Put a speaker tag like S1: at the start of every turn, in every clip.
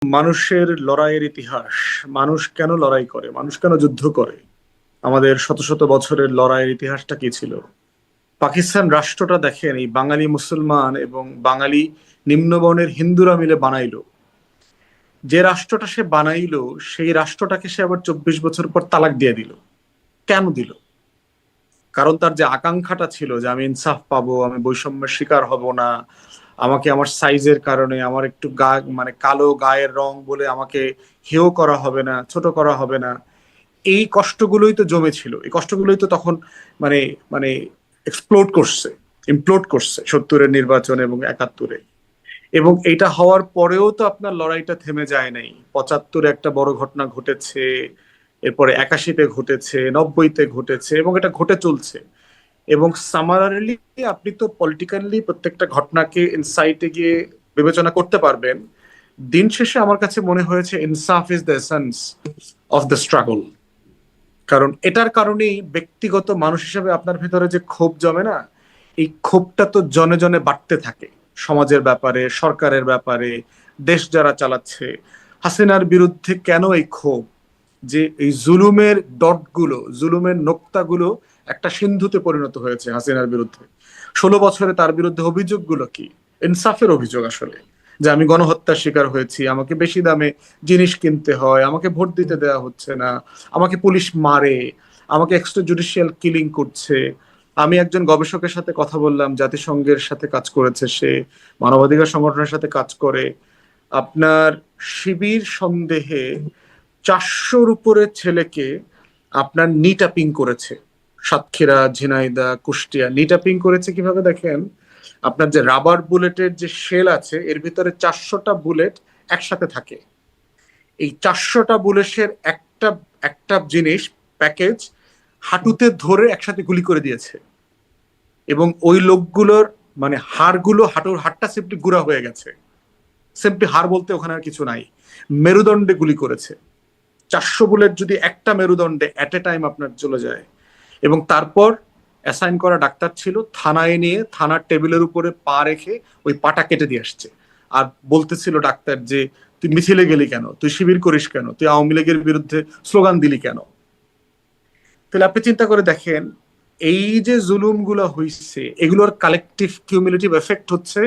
S1: মানুষের লড়াইয়ের ইতিহাস। মানুষ কেন লড়াই করে, মানুষ কেন যুদ্ধ করে? আমাদের শত শত বছরের লড়াইয়ের ইতিহাসটা কি ছিল? পাকিস্তান রাষ্ট্রটা দেখেন, এই বাঙালি মুসলমান এবং বাঙালি নিম্নবর্ণের হিন্দুরা মিলে বানাইলো। যে রাষ্ট্রটা সে বানাইলো, সেই রাষ্ট্রটাকে সে আবার 24 বছর পর তালাক দিয়ে দিল। কেন দিল? কারণ তার যে আকাঙ্ক্ষাটা ছিল যে আমি ইনসাফ পাবো, আমি বৈষম্যের শিকার হব না, আমাকে আমার সাইজের কারণে, আমার একটু গা মানে কালো গায়ের রং বলে আমাকে হেয় করা হবে না, ছোট করা হবে না। এই কষ্টগুলোই তো জমেছিল, এই কষ্টগুলোই তো তখন মানে মানে এক্সপ্লোড করছে, ইমপ্লোড করছে 70-এর নির্বাচন এবং 71-এ। এবং এটা হওয়ার পরেও তো আপনার লড়াইটা থেমে যায় নাই। 75-এ একটা বড় ঘটনা ঘটেছে, এরপরে 81-তে ঘটেছে, 90-তে ঘটেছে, এবং এটা ঘটে চলছে। এবং সামারালি আপনি তো পলিটিক্যালি প্রত্যেকটা ঘটনাকে ইনসাইটে গিয়ে বিবেচনা করতে পারবেন। দিন শেষে আমার কাছে মনে হয়েছে ইনসাফ is the essence of the struggle. কারণ এটার কারণেই ব্যক্তিগত মানুষ হিসেবে আপনার ভেতরে যে ক্ষোভ জমে না, এই ক্ষোভটা তো জনে জনে বাড়তে থাকে। সমাজের ব্যাপারে, সরকারের ব্যাপারে, দেশ যারা চালাচ্ছে। হাসিনার বিরুদ্ধে কেন এই ক্ষোভ? যে এই জুলুমের ডটগুলো, জুলুমের নোক্তাগুলো একটা সিন্ধুতে পরিণত হয়েছে হাসিনার বিরুদ্ধে। 16 বছরে তার বিরুদ্ধে অভিযোগগুলো কি? ইনসাফের অভিযোগ আসলে। যে আমি গণহত্যার শিকার হয়েছি, আমাকে বেশি দামে জিনিস কিনতে হয়, আমাকে ভোট দিতে দেওয়া হচ্ছে না, আমাকে পুলিশ মারে, আমাকে এক্সট্রা জুডিশিয়াল কিলিং করছে। আমি একজন গবেষকের সাথে কথা বললাম, জাতিসংঘের সাথে কাজ করেছে সে, মানবাধিকার সংগঠনের সাথে কাজ করে। আপনার শিবির সন্দেহে 400-র উপরে ছেলেকে আপনার নিটাপিং করেছে। সাতক্ষীরা, ঝিনাইদহ, কুষ্টিয়া নিটাপিং করেছে কিভাবে দেখেন? আপনার যে রাবার বুলেটের যে শেল আছে, এর ভিতরে 400টা বুলেট একসাথে থাকে। এই 400টা বুলেটের একটা একটা জিনিস, প্যাকেজ, হাঁটুতে ধরে একসাথে গুলি করে দিয়েছে। এবং ওই লোকগুলোর হাড়গুলো, হাড়টা সিম্পলি গুঁড়া হয়ে গেছে। সিম্পলি হাড় বলতে ওখানে আর কিছু নাই। মেরুদণ্ডে গুলি করেছে। 400 বুলেট যদি একটা মেরুদণ্ডে এট এ টাইম আপনার চলে যায়। এবং তারপর অ্যাসাইন করা ডাক্তার ছিল, থানায় নিয়ে থানার টেবিলের উপরে পা রেখে ওই পাটা কেটে দিয়ে আসছে। আর বলতেছিল ডাক্তার যে তুই মিছিলে গেলি কেন, তুই শিবির করিস কেন, তুই আওয়ামী লীগের বিরুদ্ধে স্লোগান দিলি কেন? তাহলে আপনি চিন্তা করে দেখেন, এই যে জুলুমগুলো হইছে, এগুলোর কালেকটিভ কিউমুলেটিভ এফেক্ট হচ্ছে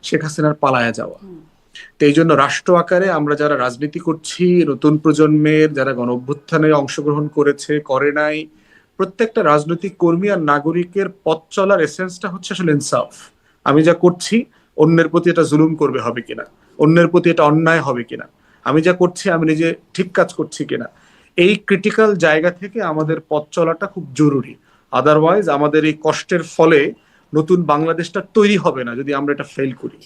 S1: শেখ হাসিনার পালায়া যাওয়া। তো এই জন্য রাষ্ট্র আকারে আমরা যারা রাজনীতি করছি, নতুন প্রজন্মের যারা গণ অভ্যুত্থানে অংশগ্রহণ করেছে, করে নাই, প্রত্যেকটা রাজনৈতিক কর্মী আর নাগরিকের পথ চলার এসেন্সটা হচ্ছে আসলে ইনসাফ। আমি যা করছি, অন্যের প্রতি এটা জুলুম করবে হবে কিনা, অন্যের প্রতি এটা অন্যায় হবে কিনা, আমি যা করছি আমি নিজে ঠিক কাজ করছি কিনা। এই ক্রিটিক্যাল জায়গা থেকে আমাদের পথ চলাটা খুব জরুরি। আদারওয়াইজ আমাদের এই কষ্টের ফলে নতুন বাংলাদেশটা তৈরি হবে না যদি আমরা এটা ফেল করি।